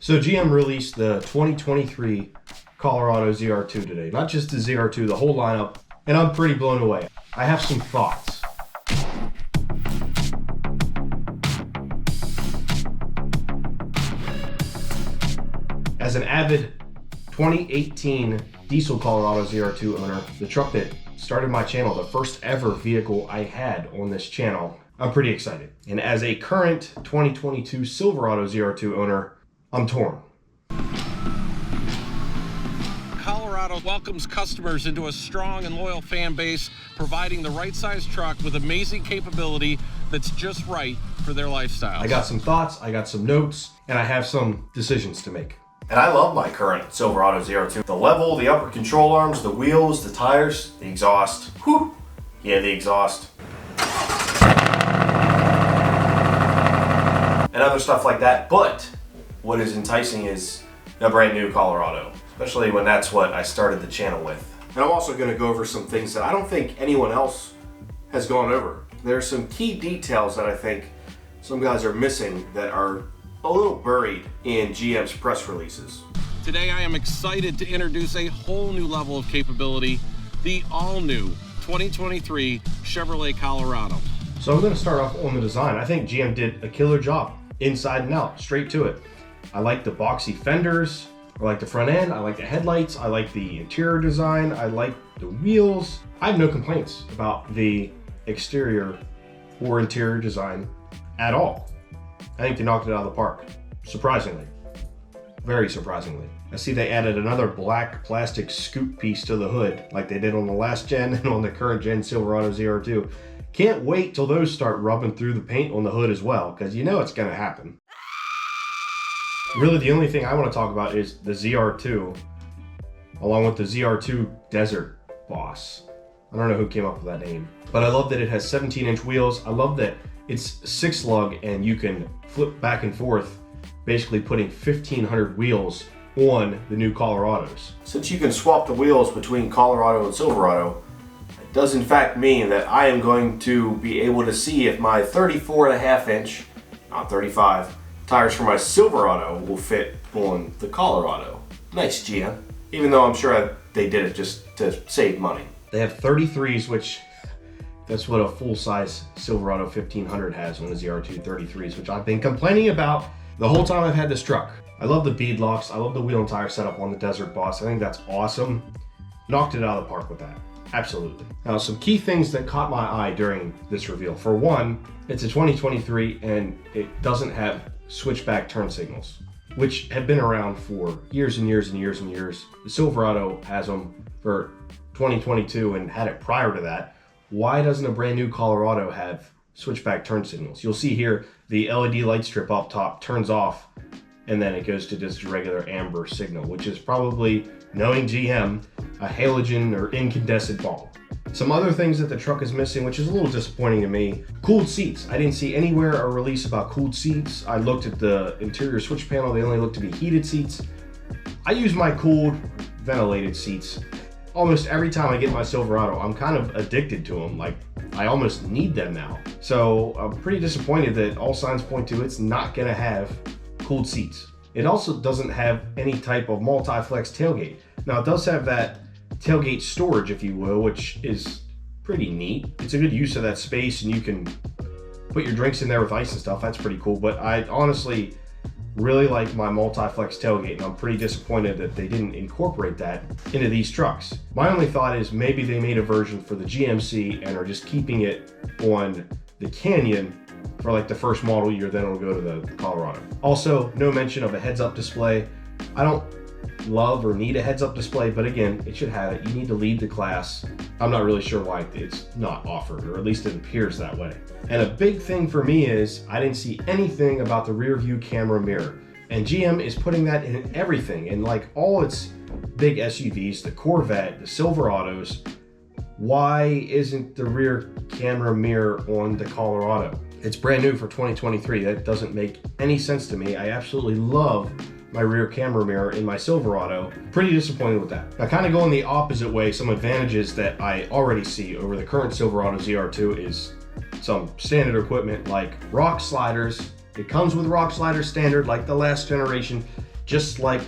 So GM released the 2023 Colorado ZR2 today. Not just the ZR2, the whole lineup, and I'm pretty blown away. I have some thoughts. As an avid 2018 diesel Colorado ZR2 owner, the truck that started my channel, the first ever vehicle I had on this channel, I'm pretty excited. And as a current 2022 Silverado ZR2 owner, I'm torn. Colorado welcomes customers into a strong and loyal fan base, providing the right size truck with amazing capability that's just right for their lifestyle. I got some thoughts, I got some notes, and I have some decisions to make. And I love my current Silverado ZR2. The level, the upper control arms, the wheels, the tires, the exhaust. Whew! Yeah, the exhaust. And other stuff like that. But what is enticing is a brand new Colorado, especially when that's what I started the channel with. And I'm also going to go over some things that I don't think anyone else has gone over. There are some key details that I think some guys are missing that are a little buried in GM's press releases. Today I am excited to introduce a whole new level of capability, the all-new 2023 Chevrolet Colorado. So I'm going to start off on the design. I think GM did a killer job, inside and out, straight to it. I like the boxy fenders, I like the front end, I like the headlights, I like the interior design, I like the wheels. I have no complaints about the exterior or interior design at all. I think they knocked it out of the park, surprisingly, very surprisingly. I see they added another black plastic scoop piece to the hood like they did on the last gen and on the current gen Silverado ZR2. Can't wait till those start rubbing through the paint on the hood as well, because you know it's gonna happen. Really the only thing I want to talk about is the ZR2, along with the ZR2 Desert Boss. I don't know who came up with that name, but I love that it has 17-inch wheels. I love that it's 6-lug and you can flip back and forth, basically putting 1,500 wheels on the new Colorados. Since you can swap the wheels between Colorado and Silverado, it does in fact mean that I am going to be able to see if my 34.5-inch, not 35, tires for my Silverado will fit on the Colorado. Nice, GM. Even though I'm sure they did it just to save money. They have 33s, which that's what a full-size Silverado 1500 has on the ZR2 33s, which I've been complaining about the whole time I've had this truck. I love the bead locks. I love the wheel and tire setup on the Desert Boss. I think that's awesome. Knocked it out of the park with that. Absolutely. Now, some key things that caught my eye during this reveal. For one, it's a 2023 and it doesn't have switchback turn signals, which have been around for years and years and years and years. The Silverado has them for 2022 and had it prior to that. Why doesn't a brand new Colorado have switchback turn signals? You'll see here the LED light strip up top turns off and then it goes to just a regular amber signal, which is probably, knowing GM, a halogen or incandescent bulb. Some other things that the truck is missing, which is a little disappointing to me. Cooled seats. I didn't see anywhere a release about cooled seats. I looked at the interior switch panel. They only look to be heated seats. I use my cooled, ventilated seats almost every time I get my Silverado. I'm kind of addicted to them. Like, I almost need them now. So I'm pretty disappointed that all signs point to it's not gonna have cooled seats. It also doesn't have any type of multi-flex tailgate. Now, it does have that tailgate storage, if you will, which is pretty neat. It's a good use of that space and you can put your drinks in there with ice and stuff. That's pretty cool. But I honestly really like my multi-flex tailgate and I'm pretty disappointed that they didn't incorporate that into these trucks. My only thought is maybe they made a version for the GMC and are just keeping it on the Canyon for like the first model year, then it'll go to the Colorado. Also, no mention of a heads-up display. I don't love or need a heads-up display, but again, it should have it. You need to lead the class. I'm not really sure why it's not offered, or at least it appears that way. And a big thing for me is I didn't see anything about the rear view camera mirror. And GM is putting that in everything, in like all its big SUVs, the Corvette, the Silverados. Why isn't the rear camera mirror on the Colorado? It's brand new for 2023. That doesn't make any sense to me. I absolutely love my rear camera mirror in my Silverado. Pretty disappointed with that. Now, kind of going the opposite way, some advantages that I already see over the current Silverado ZR2 is some standard equipment like rock sliders. It comes with rock sliders standard like the last generation. just like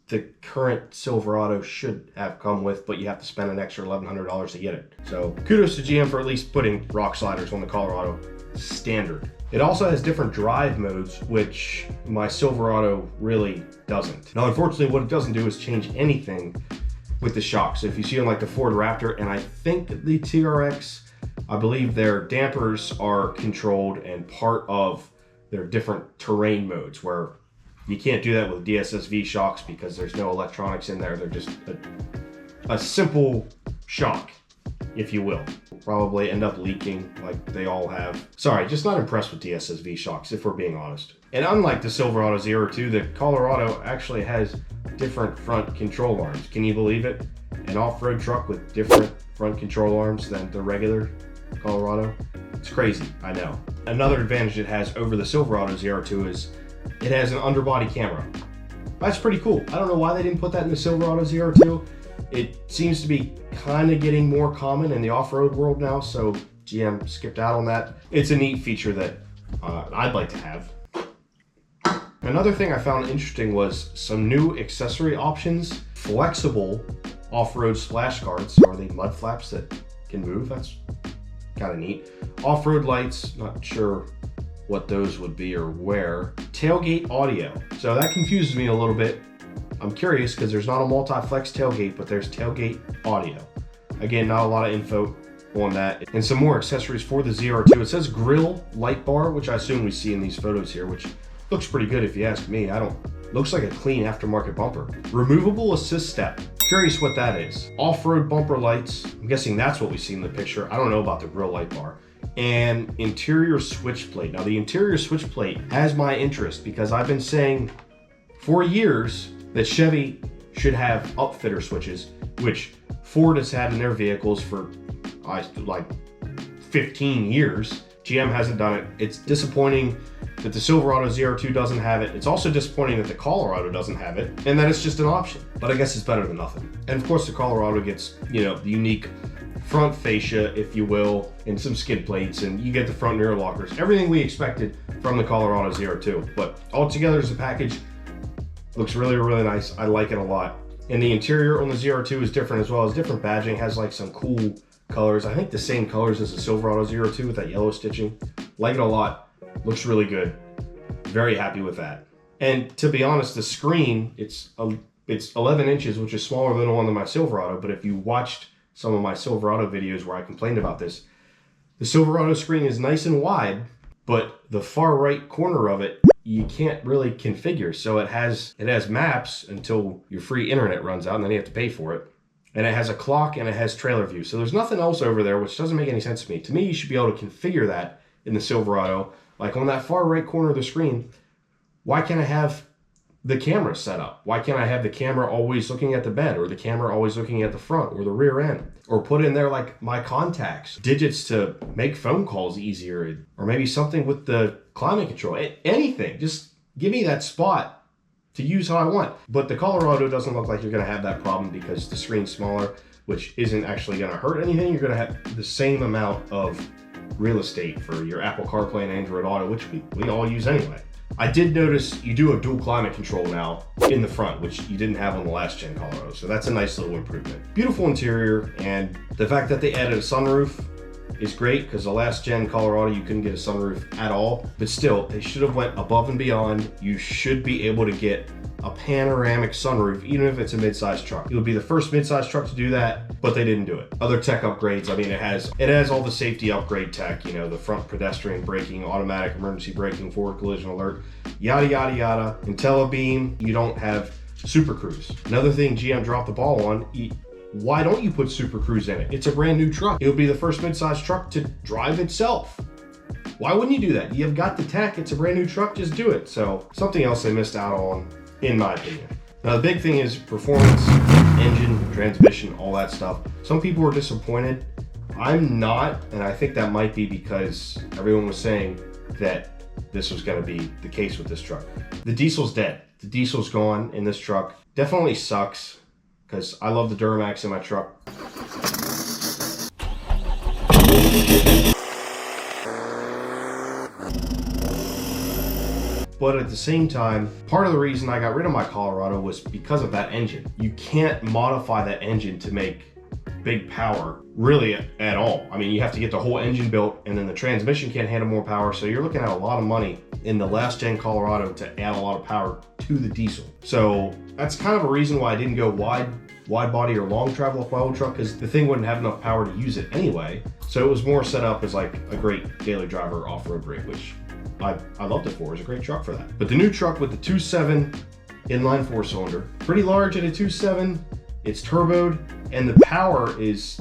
the current Silverado should have come with, but you have to spend an extra $1,100 to get it. So kudos to GM for at least putting rock sliders on the Colorado standard. It also has different drive modes, which my Silverado really doesn't. Now, unfortunately, what it doesn't do is change anything with the shocks. If you see on like the Ford Raptor, and I think the TRX, I believe their dampers are controlled and part of their different terrain modes, where you can't do that with DSSV shocks because there's no electronics in there. They're just a simple shock, if you will. Probably end up leaking like they all have. Sorry, just not impressed with DSSV shocks, if we're being honest. And unlike the Silverado ZR2, the Colorado actually has different front control arms. Can you believe it? An off-road truck with different front control arms than the regular Colorado? It's crazy, I know. Another advantage it has over the Silverado ZR2 is it has an underbody camera. That's pretty cool. I don't know why they didn't put that in the Silverado ZR2. It seems to be kind of getting more common in the off-road world now, so GM skipped out on that. It's a neat feature that I'd like to have. Another thing I found interesting was some new accessory options. Flexible off-road splash guards, or the mud flaps that can move. That's kind of neat. Off-road lights, not sure what those would be or where. Tailgate audio. So that confuses me a little bit. I'm curious because there's not a multi-flex tailgate, but there's tailgate audio. Again, not a lot of info on that. And some more accessories for the ZR2. It says grill light bar, which I assume we see in these photos here, which looks pretty good if you ask me. Looks like a clean aftermarket bumper. Removable assist step. Curious what that is. Off-road bumper lights. I'm guessing that's what we see in the picture. I don't know about the grill light bar. And interior switch plate. Now the interior switch plate has my interest because I've been saying for years that Chevy should have upfitter switches, which Ford has had in their vehicles for like 15 years. GM hasn't done it. It's disappointing that the Silverado ZR2 doesn't have it. It's also disappointing that the Colorado doesn't have it, and that it's just an option. But I guess it's better than nothing. And of course the Colorado gets, the unique front fascia, if you will, and some skid plates, and you get the front mirror lockers. Everything we expected from the Colorado ZR2. But altogether as a package, looks really, really nice. I like it a lot. And the interior on the ZR2 is different as well. As different badging, has like some cool colors. I think the same colors as the Silverado ZR2 with that yellow stitching. Like it a lot. Looks really good. Very happy with that. And to be honest, the screen, it's 11 inches, which is smaller than the one in my Silverado. But if you watched some of my Silverado videos where I complained about this, the Silverado screen is nice and wide, but the far right corner of it, you can't really configure. So it has maps until your free internet runs out, and then you have to pay for it. And it has a clock and it has trailer view. So there's nothing else over there, which doesn't make any sense to me. To me, you should be able to configure that in the Silverado. Like on that far right corner of the screen, why can't I have the camera set up? Why can't I have the camera always looking at the bed, or the camera always looking at the front or the rear end? Or put in there like my contacts, digits to make phone calls easier, or maybe something with the climate control. Anything, just give me that spot to use how I want. But the Colorado doesn't look like you're gonna have that problem because the screen's smaller, which isn't actually gonna hurt anything. You're gonna have the same amount of real estate for your Apple CarPlay and Android Auto, which we all use anyway. I did notice you do a dual climate control now in the front, which you didn't have on the last gen Colorado. So that's a nice little improvement. Beautiful interior, and the fact that they added a sunroof is great because the last gen Colorado you couldn't get a sunroof at all. But still, they should have went above and beyond. You should be able to get a panoramic sunroof, even if it's a mid-size truck. It would be the first mid-size truck to do that, but they didn't do it. Other tech upgrades, I mean, it has all the safety upgrade tech, the front pedestrian braking, automatic emergency braking, forward collision alert, yada, yada, yada. IntelliBeam, you don't have Super Cruise. Another thing GM dropped the ball on, why don't you put Super Cruise in it? It's a brand new truck. It would be the first mid-size truck to drive itself. Why wouldn't you do that? You've got the tech, it's a brand new truck, just do it. So something else they missed out on, in my opinion. Now the big thing is performance, engine, transmission, all that stuff. Some people were disappointed. I'm not, and I think that might be because everyone was saying that this was gonna be the case with this truck. The diesel's dead. The diesel's gone in this truck. Definitely sucks because I love the Duramax in my truck. But at the same time, part of the reason I got rid of my Colorado was because of that engine. You can't modify that engine to make big power really at all. I mean, you have to get the whole engine built, and then the transmission can't handle more power. So you're looking at a lot of money in the last gen Colorado to add a lot of power to the diesel. So that's kind of a reason why I didn't go wide body or long travel with my old truck, because the thing wouldn't have enough power to use it anyway. So it was more set up as like a great daily driver off-road rig, which I loved it for. It was a great truck for that. But the new truck with the 2.7 inline 4-cylinder, pretty large at a 2.7, it's turboed, and the power is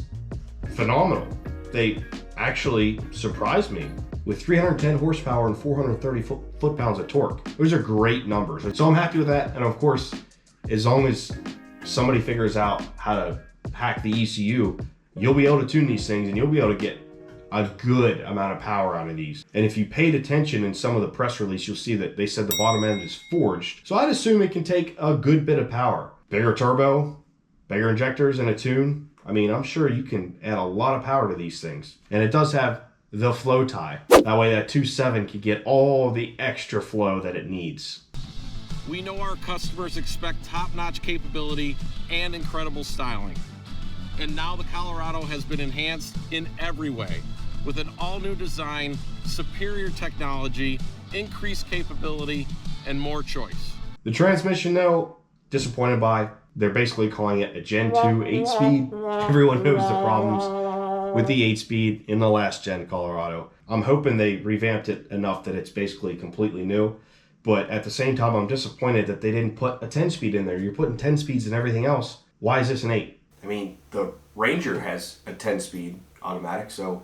phenomenal. They actually surprised me with 310 horsepower and 430 foot-pounds of torque. Those are great numbers. So I'm happy with that. And of course, as long as somebody figures out how to hack the ECU, you'll be able to tune these things and you'll be able to get a good amount of power out of these. And if you paid attention in some of the press release, you'll see that they said the bottom end is forged. So I'd assume it can take a good bit of power. Bigger turbo, bigger injectors, and a tune. I mean, I'm sure you can add a lot of power to these things. And it does have the flow tie. That way that 2.7 can get all the extra flow that it needs. We know our customers expect top-notch capability and incredible styling. And now the Colorado has been enhanced in every way with an all-new design, superior technology, increased capability, and more choice. The transmission, though, disappointed by. They're basically calling it a Gen 2 8-speed. Everyone knows the problems with the 8-speed in the last gen Colorado. I'm hoping they revamped it enough that it's basically completely new. But at the same time, I'm disappointed that they didn't put a 10-speed in there. You're putting 10 speeds in everything else. Why is this an 8? I mean, the Ranger has a 10-speed automatic, so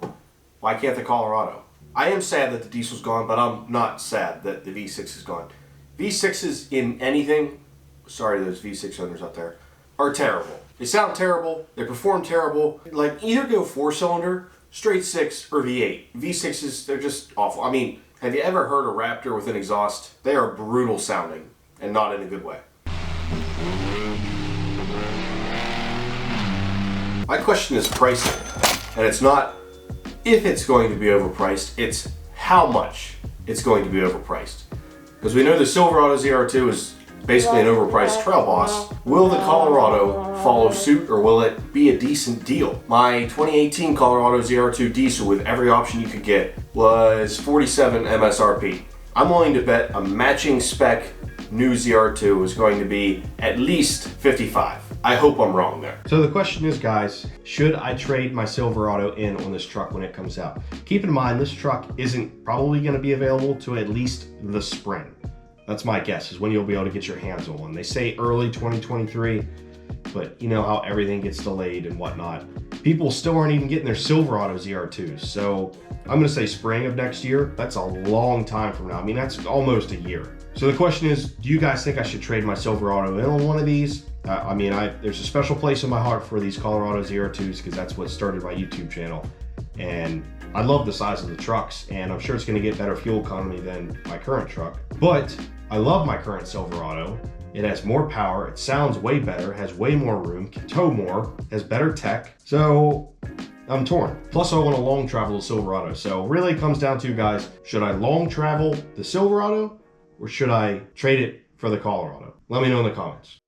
why can't the Colorado? I am sad that the diesel's gone, but I'm not sad that the V6 is gone. V6s in anything, sorry those V6 owners out there, are terrible. They sound terrible, they perform terrible. Like, either go 4-cylinder, straight 6, or V8. V6s, they're just awful. I mean, have you ever heard a Raptor with an exhaust? They are brutal sounding, and not in a good way. My question is pricing, and it's not if it's going to be overpriced, it's how much it's going to be overpriced. Because we know the Silverado ZR2 is basically an overpriced trail boss. Will the Colorado follow suit, or will it be a decent deal? My 2018 Colorado ZR2 diesel with every option you could get was $47 MSRP. I'm willing to bet a matching spec new ZR2 is going to be at least $55. I hope I'm wrong there. So the question is, guys, should I trade my Silverado in on this truck when it comes out? Keep in mind, this truck isn't probably going to be available to at least the spring. That's my guess, is when you'll be able to get your hands on one. They say early 2023, but you know how everything gets delayed and whatnot. People still aren't even getting their Silverado ZR2s. So I'm going to say spring of next year. That's a long time from now. I mean, that's almost a year. So the question is, do you guys think I should trade my Silverado in on one of these? I mean, there's a special place in my heart for these Colorado ZR2s because that's what started my YouTube channel. And I love the size of the trucks, and I'm sure it's going to get better fuel economy than my current truck. But I love my current Silverado. It has more power, it sounds way better, has way more room, can tow more, has better tech. So I'm torn. Plus I want to long travel the Silverado. So really it comes down to, guys, should I long travel the Silverado or should I trade it for the Colorado? Let me know in the comments.